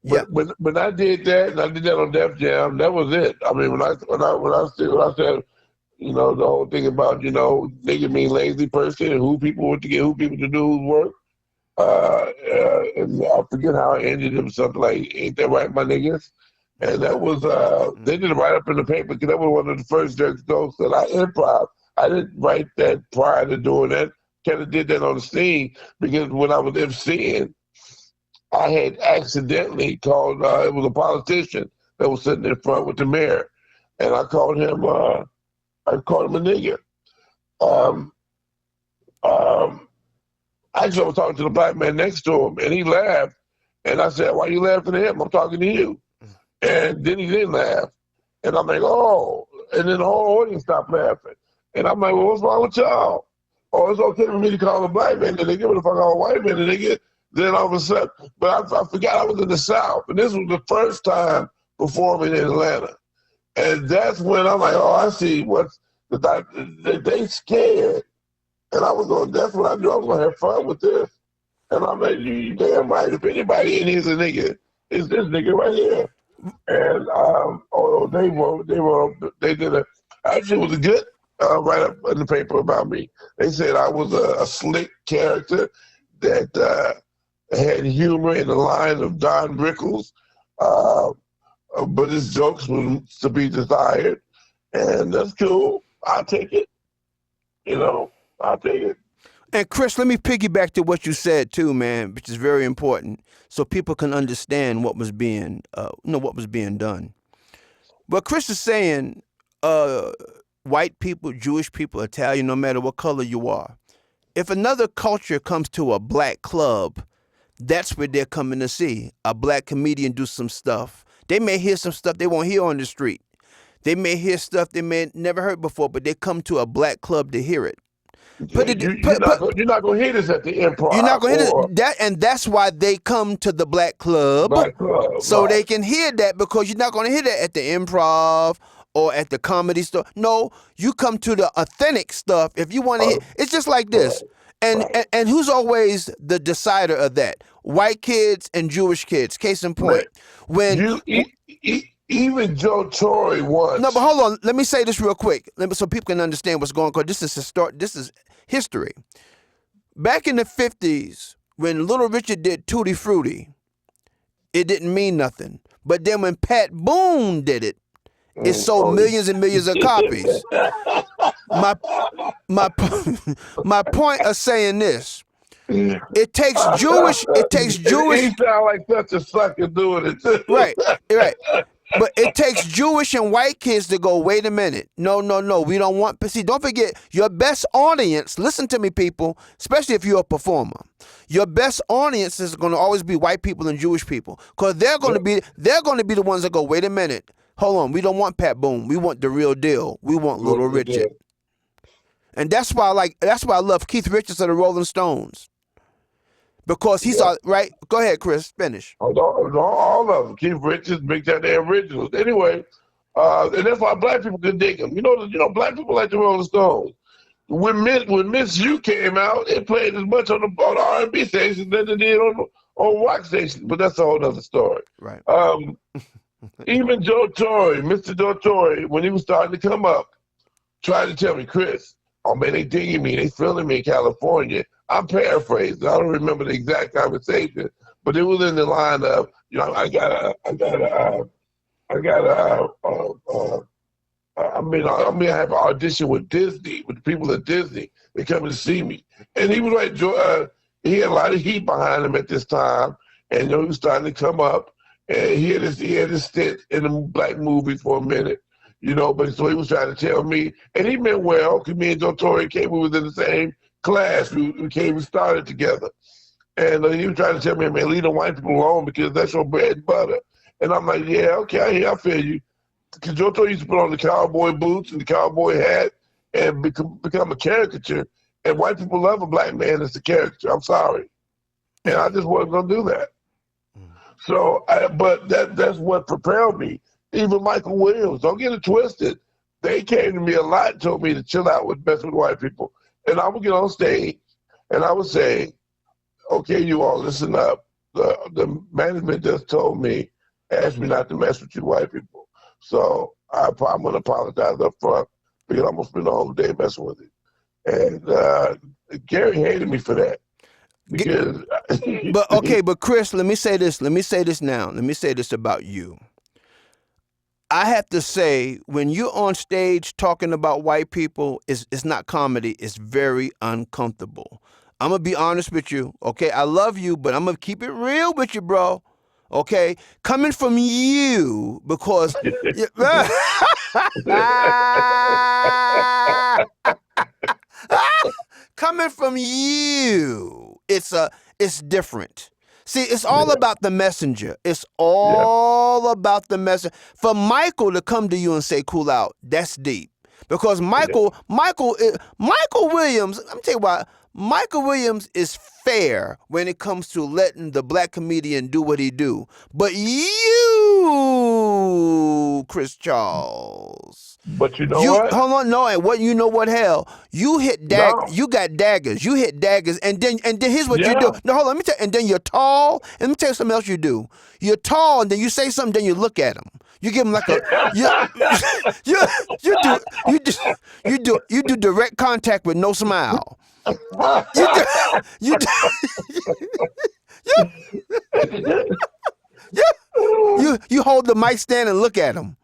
Yeah. But when I did that, and I did that on Def Jam, that was it. I mean, when I said, the whole thing about, nigga mean lazy person and who people want to get, who people to do whose work. And I forget how it ended. It was something like, "Ain't that right, my niggas?" And that was they did it right up in the paper because that was one of the first jokes that I improv. I didn't write that prior to doing that. Kind of did that on the scene because when I was emceeing, I had accidentally called. It was a politician that was sitting in front with the mayor, and I called him. I called him a nigger. Um, um, Actually, I was talking to the black man next to him, and he laughed. And I said, "Why are you laughing at him? I'm talking to you." And then he didn't laugh. And I'm like, "Oh." And then the whole audience stopped laughing. And I'm like, "Well, what's wrong with y'all? Oh, it's okay for me to call a black man, and they give it a fuck all white man, and they get." Then all of a sudden, but I forgot I was in the South, and this was the first time performing in Atlanta. And that's when I'm like, "Oh, I see what's they scared." And I was going, that's what I do. I was going to have fun with this. And I'm like, you damn right. If anybody in here's a nigga, it's this nigga right here. And they did a, actually it was a good write up in the paper about me. They said I was a slick character that had humor in the line of Don Rickles, but his jokes were to be desired. And that's cool. I'll take it. I'll take it. And Chris, let me piggyback to what you said too, man, which is very important, so people can understand what was being, what was being done. What Chris is saying, white people, Jewish people, Italian, no matter what color you are, if another culture comes to a black club, that's where they're coming to see a black comedian do some stuff. They may hear some stuff they won't hear on the street. They may hear stuff they may never heard before, but they come to a black club to hear it. You're not going to hear this at the Improv. You're not going to hear that, and that's why they come to the black club, so they can hear that, because you're not going to hear that at the Improv or at the Comedy Store. No, you come to the authentic stuff. If you want to hear, it's just like this. And who's always the decider of that? White kids and Jewish kids. Case in point, even Joe Torre once. No, but hold on. Let me say this real quick, so people can understand what's going on. This is history. Back in the 50s, when Little Richard did Tutti Frutti, it didn't mean nothing. But then when Pat Boone did it, it sold millions and millions of copies. My point of saying this. It takes Jewish. He sound like such a sucker doing it too. Right. But it takes Jewish and white kids to go, wait a minute. No, we don't want, see, don't forget, your best audience, listen to me, people, especially if you're a performer. Your best audience is going to always be white people and Jewish people, because they're going to be the ones that go, wait a minute, hold on, we don't want Pat Boone. We want the real deal. We want Little Richard. And that's why I love Keith Richards of the Rolling Stones. Because he's right. Go ahead, Chris. Finish. All of them. Keith Richards, Big Time, the originals. Anyway, and that's why black people can dig them. Black people like the Rolling Stones. When Miss You came out, it played as much on the R&B station than it did on rock station. But that's a whole other story. Right. Even Joe Torre, Mr. Joe Torre, when he was starting to come up, tried to tell me, Chris, oh man, they digging me, they feeling me in California. I'm paraphrasing. I don't remember the exact conversation, but it was in the line of, I have an audition with Disney, with the people at Disney. They coming to see me, and he was like, he had a lot of heat behind him at this time, and he was starting to come up, and he had his stint in the black movies for a minute. But so he was trying to tell me, and he meant well, because me and Joe Torre we was in the same class. We started together. And he was trying to tell me, man, leave the white people alone because that's your bread and butter. And I'm like, yeah, okay, I feel you. Because Joe Torre used to put on the cowboy boots and the cowboy hat and become a caricature. And white people love a black man as a caricature. I'm sorry. And I just wasn't going to do that. So, but that's what propelled me. Even Michael Williams, don't get it twisted. They came to me a lot and told me to chill out with messing with white people. And I would get on stage and I would say, okay, you all listen up. the management just told me, asked me not to mess with you white people. So I'm gonna apologize up front because I'm gonna spend the whole day messing with it. And Gary hated me for that because. But Chris, let me say this. Let me say this now. Let me say this about you. I have to say, when you're on stage talking about white people, it's not comedy. It's very uncomfortable. I'm gonna be honest with you, okay? I love you, but I'm gonna keep it real with you, bro. Okay, coming from you because coming from you, it's different. See, it's all Yeah, about the messenger. It's yeah, all about the messenger. For Michael to come to you and say, "Cool out," that's deep. Because yeah. Michael Williams, I'm tell you why. Michael Williams is fair when it comes to letting the black comedian do what he do. But you, Chris Charles, But you know you what? hold on, no, and what you know what hell? No. You got daggers. You hit daggers, and then here's what you do. Yeah. No, hold on, let me tell. And then you're tall, and let me tell you something else you do. You're tall, and then you say something, then you look at him. You give him like a you you you do you do you do direct contact with no smile. You do you do, you, you you hold the mic stand and look at him.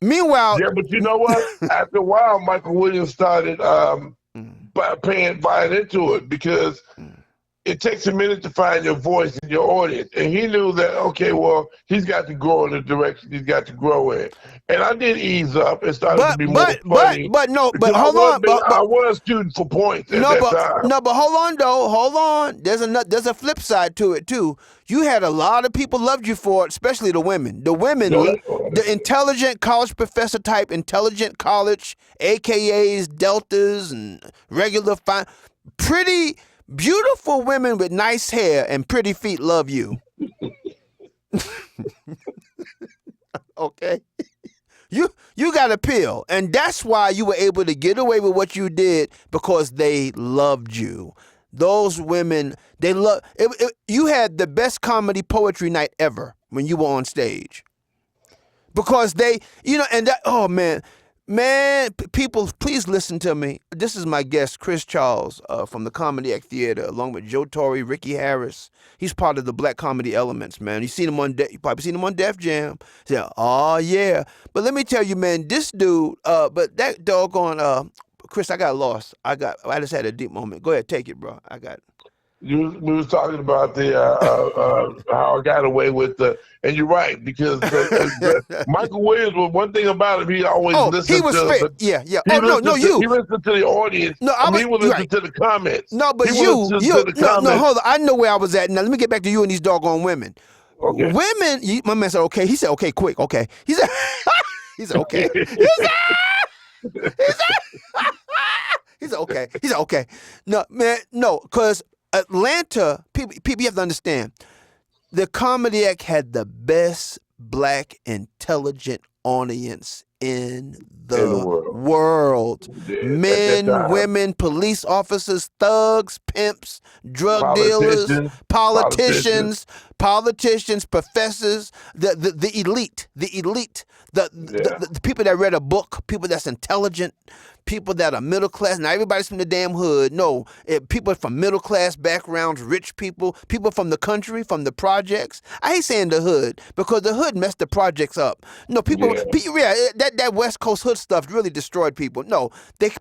Meanwhile, Yeah, but you know what? After a while, Michael Williams started buying into it because it takes a minute to find your voice and your audience. And he knew that, okay, well, he's got to grow in the direction he's got to grow in. And I did ease up and started to be more funny because hold on, I was shooting for points at that time. but hold on though, hold on. There's a flip side to it too. You had a lot of people loved you for it, especially the women. The intelligent college professor type, intelligent college, AKAs, deltas, and regular fine, pretty beautiful women with nice hair and pretty feet love you. Okay. You got appeal, and that's why you were able to get away with what you did because they loved you. Those women, they love. You had the best comedy poetry night ever when you were on stage because they, and that. Oh man, people, please listen to me. This is my guest, Chris Charles, from the Comedy Act Theater, along with Joe Torre, Ricky Harris. He's part of the Black Comedy Elements, man. You probably seen him on Def Jam. Yeah, oh yeah. But let me tell you, man, this dude. But that doggone, Chris, I got lost. I just had a deep moment. Go ahead, take it, bro. I got. We was talking about the how I got away with the, and you're right because Michael Williams. One thing about him, he always listened he was to. fit. Yeah. He You. He listened to the audience. No, he would listen to the comments. No, but he would listen to the comments. No, hold on. I know where I was at. Now let me get back to you and these doggone women. Okay. Women. My man said okay. He said okay, quick. Okay. He said okay. He said okay. He said okay. No, man, no, because Atlanta, people you have to understand, the Comedy Act had the best black intelligent audience in the world. Yeah, Men, women, police officers, thugs, pimps, drug dealers, politicians, professors, the elite, the people that read a book, people that's intelligent, people that are middle class. Now everybody's from the damn hood. No, people from middle class backgrounds, rich people from the country, from the projects. I hate saying the hood because the hood messed the projects up. No, that West Coast hood stuff really destroyed people. No,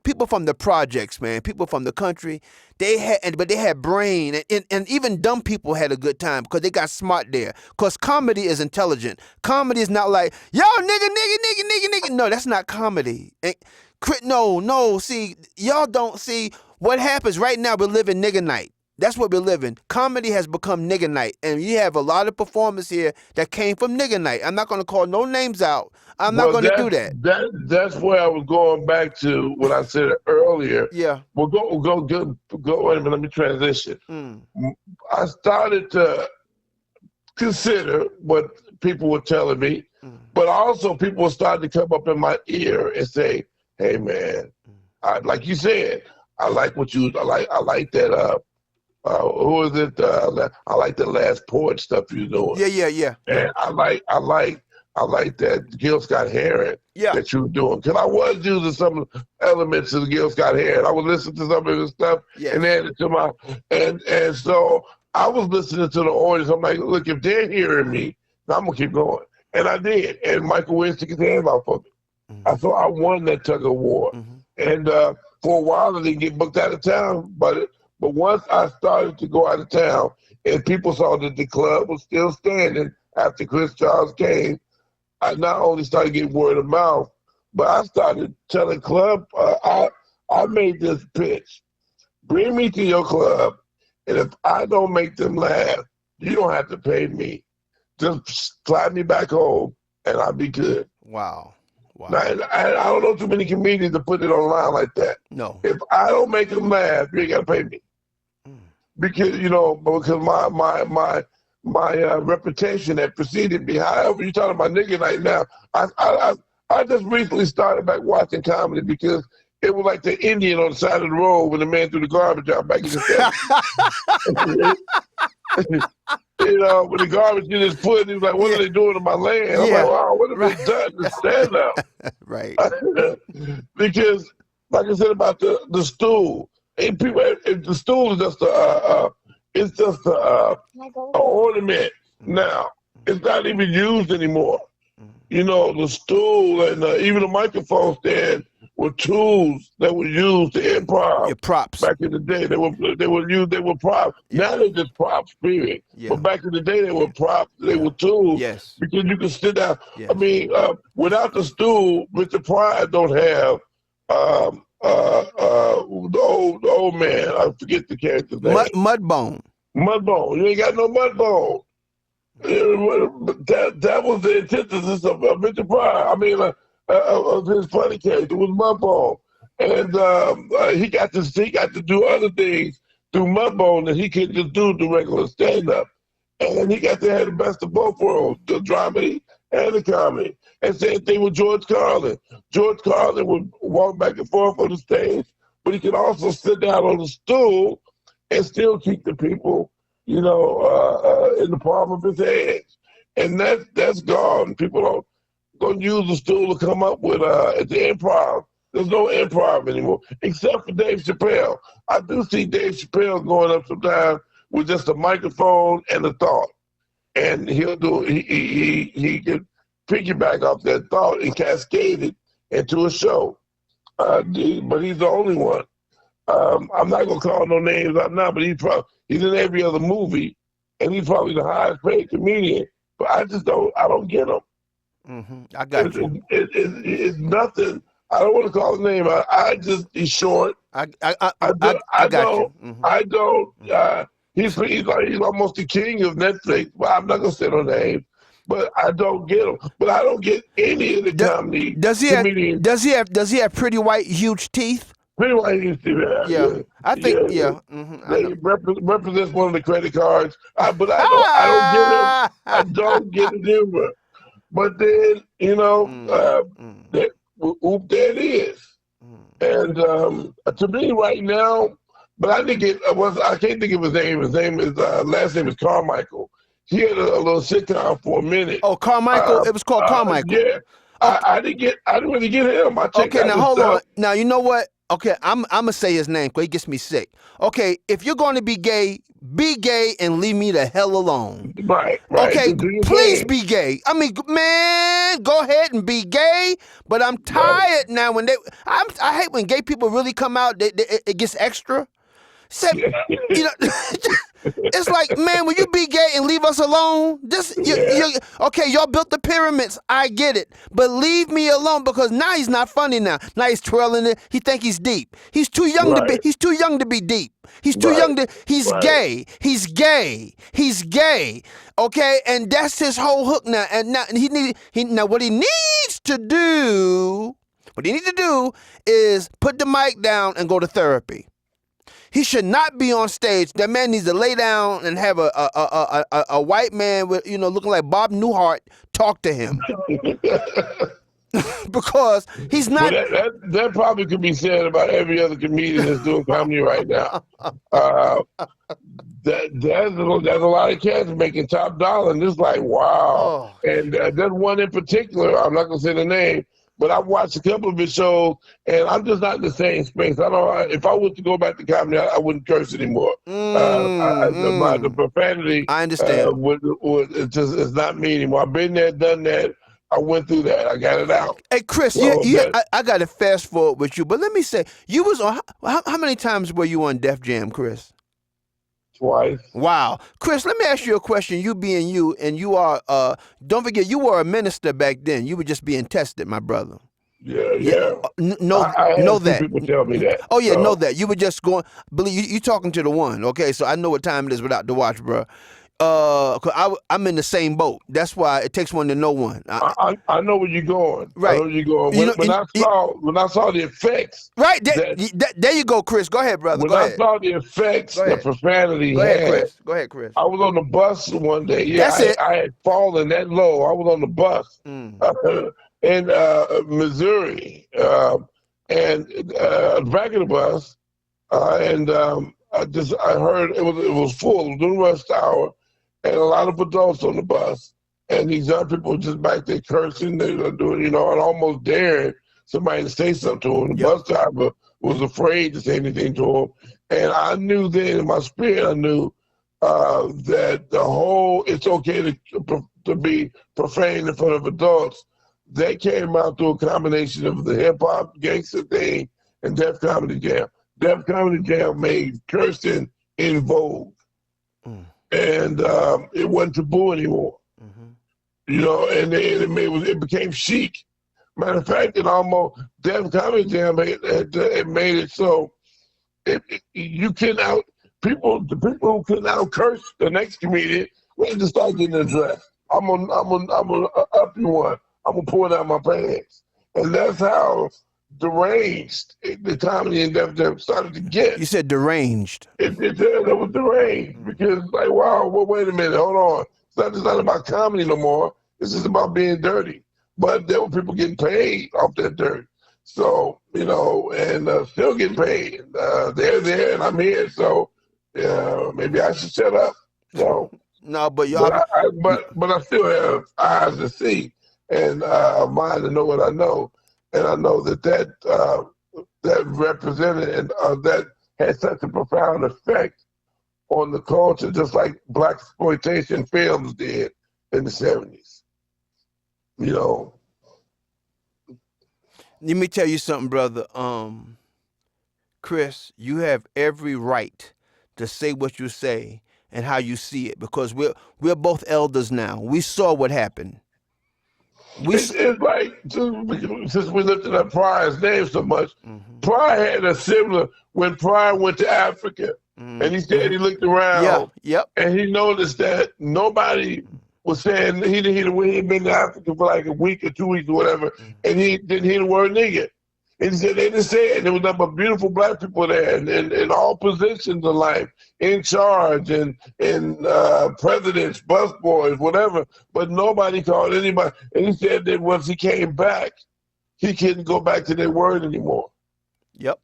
people from the projects, man, people from the country. They had brain, and even dumb people had a good time because they got smart there. Because comedy is intelligent. Comedy is not like, yo, nigga. No, that's not comedy. No. See, y'all don't see what happens right now. We're living nigga night. That's what we're living. Comedy has become nigga night, and you have a lot of performers here that came from nigga night. I'm not going to call no names out. I'm not going to do that. That's where I was going back to when I said it earlier. Yeah. Well, go. Wait a minute. Let me transition. I started to consider what people were telling me, but also people were starting to come up in my ear and say, "Hey, man, like you said, I like what you. I like that. who is it? I like the last poet stuff you're doing, Yeah, yeah, yeah, yeah, and I like that Gil Scott Heron yeah. that you were doing, because I was using some elements of Gil Scott Heron. I was listening to some of his stuff and Yes. added to my and so I was listening to the audience. I'm like, look, if they're hearing me, I'm gonna keep going, and I did. And Michael Wynn took his hands off of me. Mm-hmm. So I won that tug of war, Mm-hmm. and for a while I didn't get booked out of town, but once I started to go out of town, and people saw that the club was still standing after Chris Charles came, I not only started getting word of mouth, but I started telling club. I made this pitch: bring me to your club, and if I don't make them laugh, you don't have to pay me. Just fly me back home, and I'll be good. Wow. Wow. Now, I don't know too many comedians that put it online like that. No. If I don't make them laugh, you ain't gotta pay me. Because my reputation that preceded me. However, you talking about nigga right now. I just recently started back watching comedy because it was like the Indian on the side of the road when the man threw the garbage out back in the 70s. When the garbage in his foot, he was like, what are they doing to my land? I'm like, wow, what have they done to stand up? Right. Because, like I said about the stool, and people, the stool is just an ornament now. It's not even used anymore. The stool and even the microphone stand were tools that were used to improv. Your props. Back in the day, they were props. Yeah. Now they're just props, period. Yeah. But back in the day, they were props. They were tools. Yes. Because you could sit down. Yes. I mean, without the stool, Mr. Pride don't have the old man. I forget the character's name. Mudbone. Mudbone. You ain't got no Mudbone. That was the antithesis of Mr. Pride. I mean, of his funny character was Mudbone, and he got to do other things through Mudbone that he couldn't just do the regular stand up, and he got to have the best of both worlds, the dramedy and the comedy. And same thing with George Carlin. George Carlin would walk back and forth on the stage, but he could also sit down on the stool and still keep the people, in the palm of his hands. And that's gone. People don't use the stool to come up with at the improv. There's no improv anymore, except for Dave Chappelle. I do see Dave Chappelle going up sometimes with just a microphone and a thought. And he can piggyback off that thought and cascade it into a show. But he's the only one. I'm not gonna call no names out now, but he's in every other movie, and he's probably the highest paid comedian. But I don't get him. Mm-hmm. I got you. It's nothing. I don't want to call his name. He's short. I got you. Mm-hmm. I don't. He's almost the king of Netflix. Well, I'm not gonna say no name, but I don't get him. But I don't get any of the comedy. Does he have pretty white huge teeth? Pretty white huge teeth. Yeah. I think. Yeah. Mm-hmm. They represents one of the credit cards. But I don't get it humor. But then there it is. And to me right now. But I can't think of his name. His last name is Carmichael. He had a little sitcom for a minute. Oh, Carmichael. It was called Carmichael. Yeah. Okay. I didn't really get him. Okay, now hold on. Now you know what? Okay, I'm gonna say his name because he gets me sick. Okay, if you're going to be gay and leave me the hell alone. Right. Okay, please be gay. I mean, man, go ahead and be gay. But I'm tired now when I hate when gay people really come out. It gets extra. It's like, man, will you be gay and leave us alone? Okay, y'all built the pyramids. I get it. But leave me alone because now he's not funny now. Now he's twirling it. He think he's deep. He's too young to be deep. He's too young to gay. He's gay. He's gay. Okay? And that's his whole hook now. And now what he needs to do is put the mic down and go to therapy. He should not be on stage. That man needs to lay down and have a white man with looking like Bob Newhart talk to him. because he's Well, not. that probably could be said about every other comedian that's doing comedy right now. Uh, there's a lot of cats making top dollar, and it's like wow. Oh, And there's one in particular. I'm not gonna say the name, but I've watched a couple of his shows, and I'm just not in the same space. I don't. If I was to go back to comedy, I wouldn't curse anymore. The profanity I understand. it's not me anymore. I've been there, done that. I went through that. I got it out. Hey, Chris, So that I got to fast forward with you, but let me say, you was on. How many times were you on Def Jam, Chris? twice. Wow, Chris, let me ask you a question. You being you, and you are. Don't forget, you were a minister back then. You were just being tested, my brother. Yeah, Yeah, yeah. know I had know a few that. people tell me that. Oh yeah, know So that. You were just going. Believe you talking to the one. Okay, so I know what time it is without the watch, bro. 'Cause I'm in the same boat. That's why it takes one to know one. I know where you're going. I know Right. where you're going. You know. When I saw the effects Right. that There you go, Chris. Go ahead, brother. when Go I ahead. saw the effects Go that ahead. profanity Go ahead, had, Chris. Go ahead, Chris. I was on the bus one day. Yeah, That's it. I had fallen that low. I was on the bus Mm. in Missouri, and back of the bus, and I heard it was full. It was during rush hour, and a lot of adults on the bus, and these young people were just back there cursing. They were doing, and almost daring somebody to say something to him. The Yep. bus driver was afraid to say anything to him, and I knew then in my spirit, I knew that the whole "it's okay to be profane in front of adults" that came out through a combination of the hip hop gangster thing and Def Comedy Jam. Def Comedy Jam made cursing in vogue, Mm. and it wasn't taboo anymore. Mm-hmm. And it became chic. Matter of fact, Def Comedy Jam it made it so you can out the people who can out curse the next comedian. We had to start getting addressed. I'm gonna up you one. I'm gonna pour it out my pants, and that's how deranged the comedy and Def Jam started to get. You said deranged. It was deranged because, like, wow, well, wait a minute, hold on. It's not about comedy no more. This is about being dirty. But there were people getting paid off that dirt. So, and still getting paid. They're there and I'm here. So, maybe I should shut up. So, No, but but y'all. I still have eyes to see and a mind to know what I know. And I know that represented and that had such a profound effect on the culture, just like black exploitation films did in the 70s. Let me tell you something, brother. Chris, you have every right to say what you say and how you see it because we're both elders now. We saw what happened. It's like, since we lifted up Pryor's name so much, Mm-hmm. Pryor had a similar, when Pryor went to Africa, Mm-hmm. and he said he looked Yeah. around, Yep. and he noticed that nobody was saying he'd been to Africa for like a week or 2 weeks or whatever, and he didn't hear the word nigga. And he said they didn't say it. There was nothing but beautiful black people there, and in all positions of life, in charge, and presidents, busboys, whatever. But nobody called anybody. And he said that once he came back, he couldn't go back to that word anymore. Yep.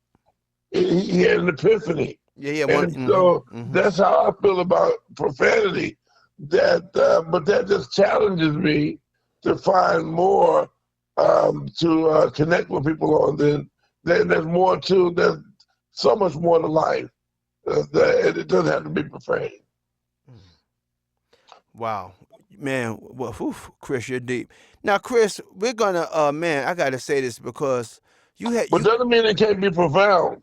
He had an epiphany. Yeah. And so that's how I feel about profanity. But that just challenges me to find more to connect with people on. Then there's more to. There's so much more to life. That it doesn't have to be profane. Wow, man. Well, Chris, you're deep. Now, Chris, we're gonna. Man, I gotta say this because But doesn't mean it can't be profound.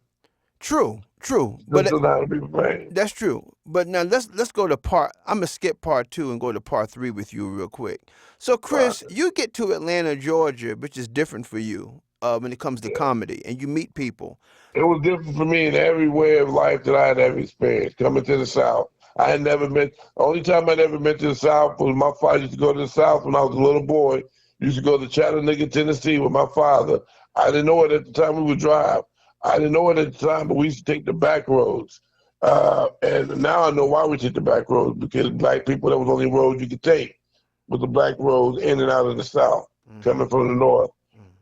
True. It But doesn't have to be profane. that's true. But now let's go to part. I'm gonna skip part 2 and go to part 3 with you real quick. So, Chris, you get to Atlanta, Georgia, which is different for you when it comes to comedy, and you meet people. It was different for me in every way of life that I had ever experienced. Coming to the South, I had never been. The only time I'd ever been to the South was my father used to go to the South when I was a little boy. Used to go to Chattanooga, Tennessee with my father. I didn't know it at the time. We would drive. I didn't know it at the time, but we used to take the back roads. And now I know why we took the back roads, because black people, that was the only road you could take, was the black roads in and out of the South, coming from the North.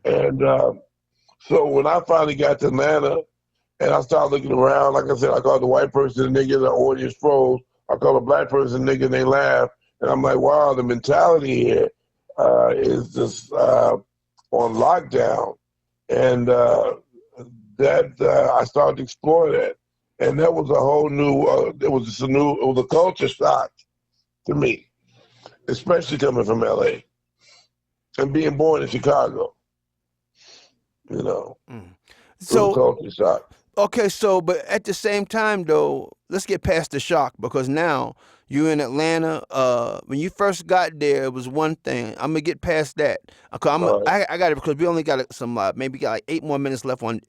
And so when I finally got to Atlanta and I started looking around, like I said, I called the white person a nigga, the audience froze. I called a black person a nigga, and they laughed. And I'm like, wow, the mentality here is just on lockdown. And I started to explore that. And that was a whole new, it was a culture shock to me, especially coming from LA and being born in Chicago. You know, it was a So culture shock. okay, so but at the same time though, let's get past the shock because now you're in Atlanta. When you first got there, it was one thing. I'm gonna get past that. All right, I got it because we only got some maybe got like 8 more minutes left on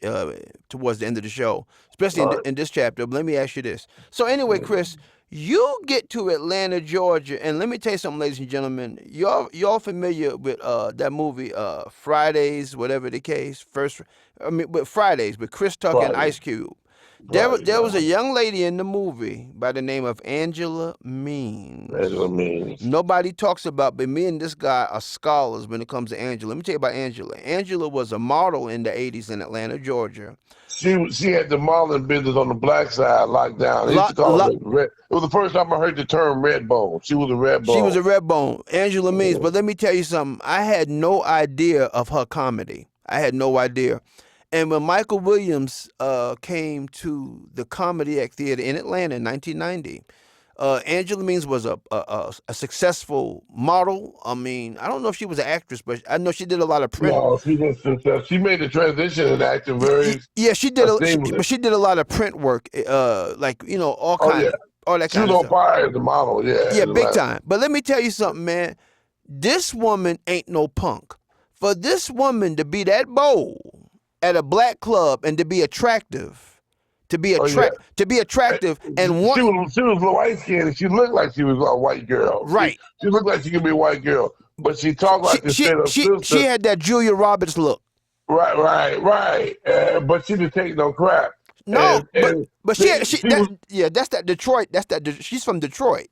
towards the end of the show, especially all right. in this chapter. But let me ask you this. So anyway, Chris, you get to Atlanta, Georgia, and let me tell you something, ladies and gentlemen. Y'all familiar with that movie Fridays, whatever the case. I mean, with Fridays with Chris Tucker and Friday, Ice Cube. Friday, There was a young lady in the movie by the name of Angela Angela Means. means. Nobody talks about, but me and this guy are scholars when it comes to Angela. Let me tell you about Angela. Angela was a model in the 80s in Atlanta, Georgia. She had the modeling business on the black side locked down. They used to Lot, call lot, it red. It was the first time I heard the term red bone. She was a red she was bone. a red bone, Angela Means. Mhm. But let me tell you something. I had no idea of her comedy. I had no idea. And when Michael Williams came to the Comedy Act Theater in Atlanta in 1990, Angela Means was a successful model. I mean, I don't know if she was an actress, but I know she did a lot of print. No, she was success. She made the transition in acting very Yeah, she did. seamless. But she did a lot of print work. Like Oh yeah, all that she kind was of on stuff. fire as a model. Yeah, Yeah, in big Atlanta. time. But let me tell you something, man. This woman ain't no punk. For this woman to be that bold at a black club and to be attractive, Oh yeah. to be attractive and want She was light skinned and she looked like she was a white girl. right. She looked like she could be a white girl, but she talked like the state of She sister. had that Julia Roberts look. Right. But she didn't take no crap. No, but She was that's that Detroit. She's from Detroit.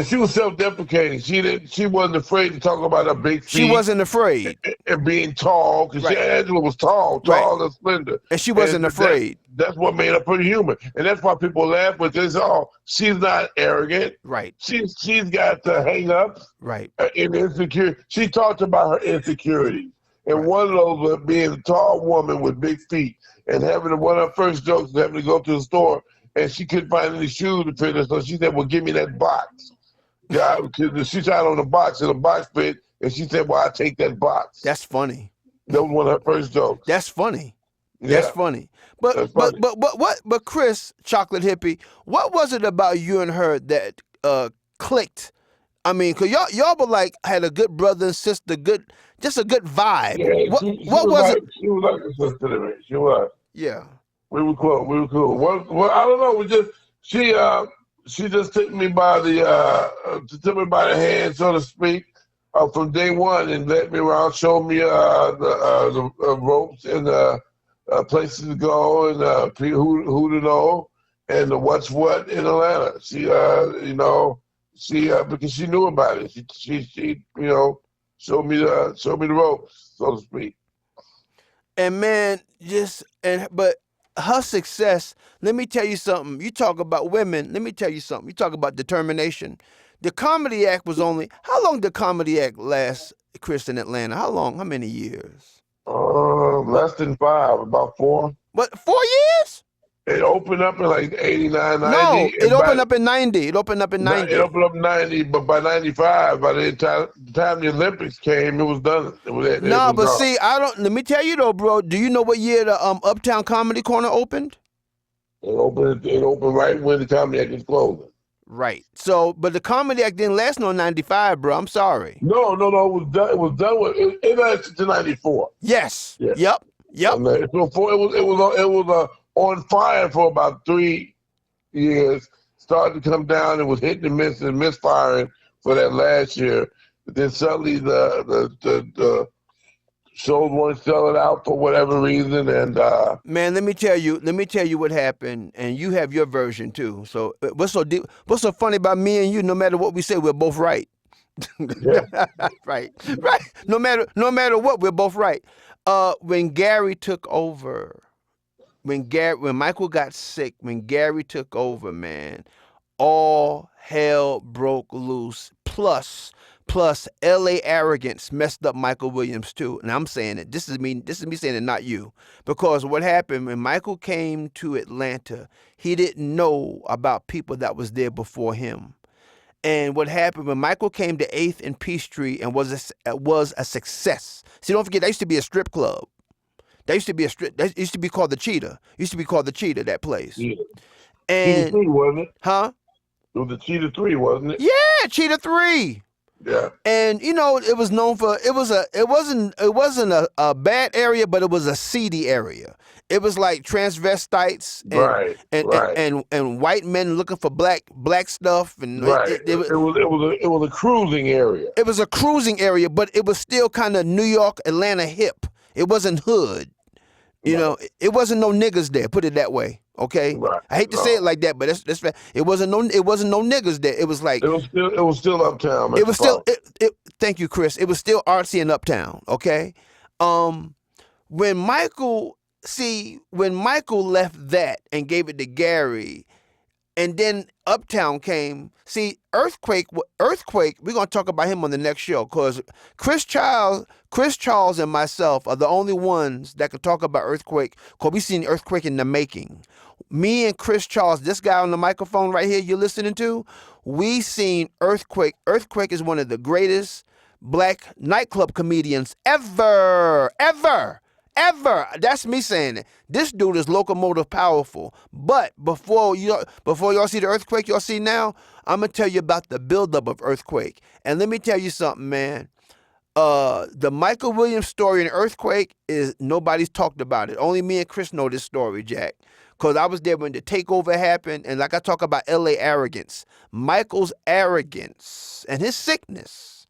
she was self-deprecating. She wasn't afraid to talk about her big She feet wasn't afraid. and being tall because Right. Angela was Right. tall and slender, And she wasn't and afraid. that's what made her pretty human. And that's why people laugh. But this all she's not arrogant. Right. She's got the hang-ups Right. and insecurity. She talked about her insecurities. And Right. one of those was being a tall woman with big feet and having one of her first jokes was having to go to the store and she couldn't find any shoes to fit her. So she said, well, give me that box. Yeah, because she tried on the box and the box fit, and she said, well, I'll take that box. That's funny. That was one of her first jokes. That's funny. Yeah, That's funny. that's funny. But Chris, Chocolate Hippie, what was it about you and her that clicked? I mean, cause y'all were like had a good brother and sister, just a good vibe. Yeah, What was it? She was like a sister to me. She was. Yeah. We were close. We were cool. Well, I don't know. She just took me by the hand, so to speak, from day one, and led me around, showed me the ropes and places to go and who to know and the what's what in Atlanta. She because she knew about it. She showed me the ropes, so to speak. And man, but her success, let me tell you something. You talk about women, let me tell you something. You talk about determination. The Comedy Act was how long did Comedy Act last, Chris, in Atlanta? How many years? Less than 5, about 4. What, 4 years? It opened up in like 89, 90. No, it opened up in 90. It opened up in 90. It opened up in 90, but by 95, by the time the Olympics came, it was done. It was No, but gone. see, let me tell you though, bro, do you know what year the Uptown Comedy Corner opened? It opened right when the Comedy Act was closing. Right. So, but the Comedy Act didn't last no 95, bro. I'm sorry. No, it was done. It was done with it lasted to 94. Yes. Yeah. Yep. And, it was on fire for about 3 years. Started to come down and was hitting and misfiring for that last year. But then suddenly the shows weren't selling out for whatever reason, and Man, let me tell you what happened, and you have your version too. So what's so funny about me and you? No matter what we say, we're both right. yeah. right. No matter what, we're both right. When Gary took over, when Michael got sick, when Gary took over, man, all hell broke loose. Plus LA arrogance messed up Michael Williams too. And I'm saying it. This is me saying it, not you. Because what happened when Michael came to Atlanta, he didn't know about people that was there before him. And what happened when Michael came to 8th and Peachtree and was a success. See, don't forget, that used to be a strip club. That used to be called the Cheetah. That place. Yeah. Cheetah And 3, wasn't it? huh? It was the Cheetah 3, wasn't it? Yeah, Cheetah 3. Yeah. And it was known for it wasn't a bad area, but it was a seedy area. It was like transvestites Right. Right. and white men looking for black stuff, and Right. It was a cruising area. it was a cruising area, but it was still kind of New York, Atlanta hip. It wasn't hood. It wasn't no niggas there. Put it that way, okay? Right. I hate to say it like that, but that's it wasn't no niggas there. It was like It was still uptown. it was still Metropolitan. thank you, Chris. It was still artsy and uptown, okay? Um, when Michael left that and gave it to Gary, and then Uptown came. See, Earthquake. We're gonna talk about him on the next show because Chris Charles, and myself are the only ones that can talk about Earthquake. Cause we seen Earthquake in the making. Me and Chris Charles, this guy on the microphone right here, you're listening to. We seen Earthquake. Earthquake is one of the greatest black nightclub comedians ever. That's me saying it. This dude is locomotive powerful. But before y'all see the Earthquake y'all see now, I'm gonna tell you about the buildup of Earthquake. And let me tell you something, man. The Michael Williams story in Earthquake is nobody's talked about it. Only me and Chris know this story, Jack. Because I was there when the takeover happened, and like I talk about LA arrogance, Michael's arrogance and his sickness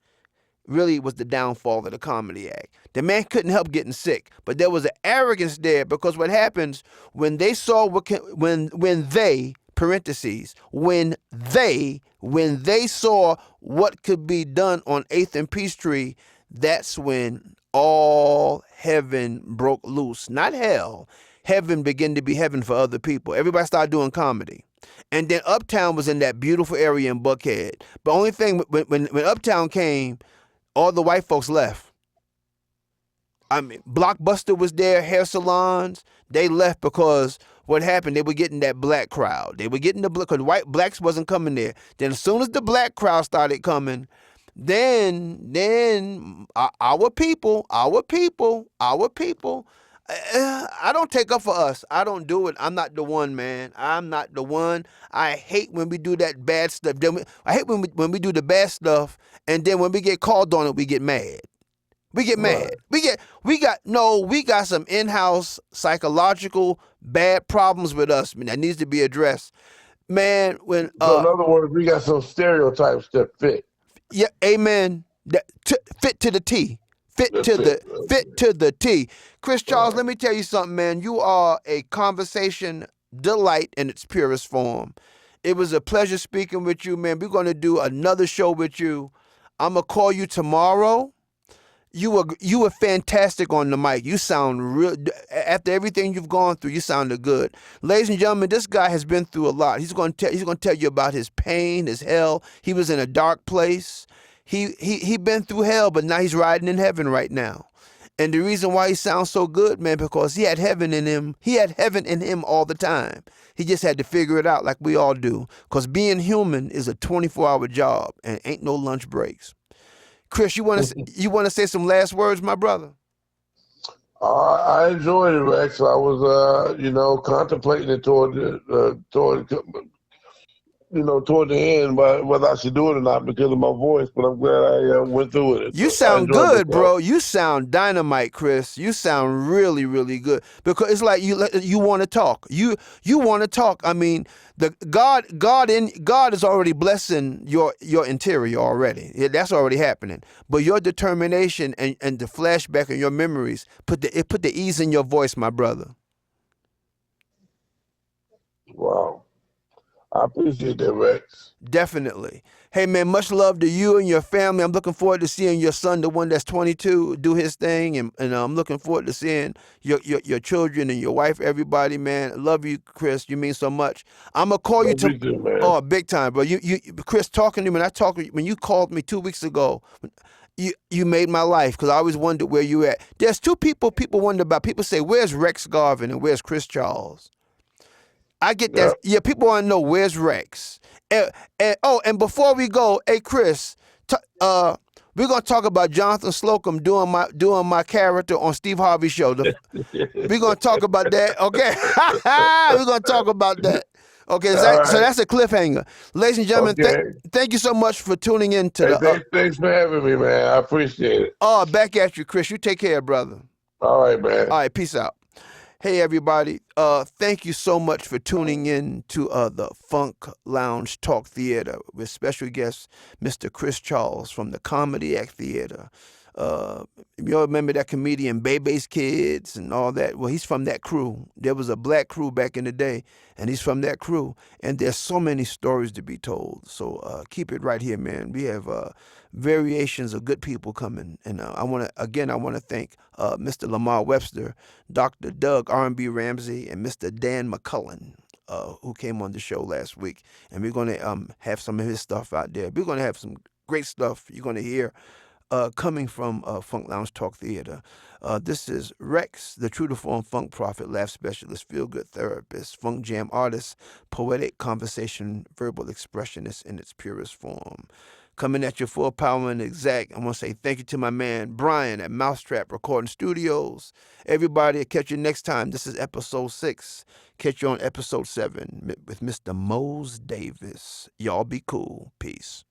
really was the downfall of the Comedy Act. The man couldn't help getting sick, but there was an arrogance there because what happens when they saw when they parentheses when they saw what could be done on 8th and Peachtree, that's when all heaven broke loose. Not hell. Heaven began to be heaven for other people. Everybody started doing comedy. And then Uptown was in that beautiful area in Buckhead. But only thing, when Uptown came, all the white folks left. I mean, Blockbuster was there, hair salons. They left because what happened? They were getting that black crowd. They were getting because blacks wasn't coming there. Then as soon as the black crowd started coming, then our people. I don't take up for us. I don't do it. I'm not the one, man. I'm not the one. I hate when we do that bad stuff. I hate when we do the bad stuff, and then when we get called on it, we get mad. We get mad. We got some in-house psychological bad problems with us, man, that needs to be addressed. Man, when So in other words, we got some stereotypes that fit. yeah, amen. Fit to the T. Fit That to fit. the T. Chris Charles, let me tell you something, man. You are a conversation delight in its purest form. It was a pleasure speaking with you, man. We're gonna do another show with you. I'm gonna call you tomorrow. You were fantastic on the mic. You sound real. After everything you've gone through, you sounded good. Ladies and gentlemen, this guy has been through a lot. He's gonna tell you about his pain, his hell. He was in a dark place. He been through hell, but now he's riding in heaven right now. And the reason why he sounds so good, man, because he had heaven in him. He had heaven in him all the time. He just had to figure it out like we all do. Because being human is a 24-hour job and ain't no lunch breaks. Chris, you want to say some last words, my brother? I enjoyed it, Rex. I was, contemplating it toward the end, whether I should do it or not because of my voice. But I'm glad I went through it. You sound good, bro. You sound dynamite, Chris. You sound really, really good because it's like you want to talk. You want to talk. I mean, the God is already blessing your interior already. That's already happening. But your determination and the flashback and your memories put the ease in your voice, my brother. Wow. I appreciate that, Rex. Definitely. Hey man, much love to you and your family. I'm looking forward to seeing your son, the one that's 22, do his thing, and I'm looking forward to seeing your children and your wife, everybody, man. Love you, Chris. You mean so much. I'm gonna call you Love to. you too, man. Oh, big time, bro. Chris, talking to me when you called me 2 weeks ago. You made my life because I always wondered where you at. There's two people wonder about. People say, "Where's Rex Garvin and where's Chris Charles?" I get that. Yep. Yeah, people want to know where's Rex. And before we go, hey Chris, we're gonna talk about Jonathan Slocum doing my character on Steve Harvey's show. We're gonna talk about that. Okay, we're gonna talk about that. Okay, All so right. that's a cliffhanger, ladies and gentlemen. Okay. Thank you so much for tuning in to Hey, the. thanks for having me, man. I appreciate it. Back at you, Chris. You take care, brother. All right, man. All right, peace out. Hey everybody, thank you so much for tuning in to the Funk Lounge Talk Theater with special guest Mr. Chris Charles from the Comedy Act Theater. You all remember that comedian Bebe's Kids and all that? Well, he's from that crew. There was a black crew back in the day, and he's from that crew. And there's so many stories to be told. So keep it right here, man. We have variations of good people coming, and I want to thank Mr. Lamar Webster, Dr. Doug R&B Ramsey, and Mr. Dan McCullen, who came on the show last week. And we're going to have some of his stuff out there. We're going to have some great stuff you're going to hear coming from Funk Lounge Talk Theater. This is Rex, the true to form funk prophet, laugh specialist, feel-good therapist, funk jam artist, poetic conversation, verbal expressionist in its purest form. Coming at you full power and exact. I want to say thank you to my man Brian at Mousetrap Recording Studios. Everybody, I'll catch you next time. This is episode 6. Catch you on episode 7 with Mr. Mose Davis. Y'all be cool. Peace.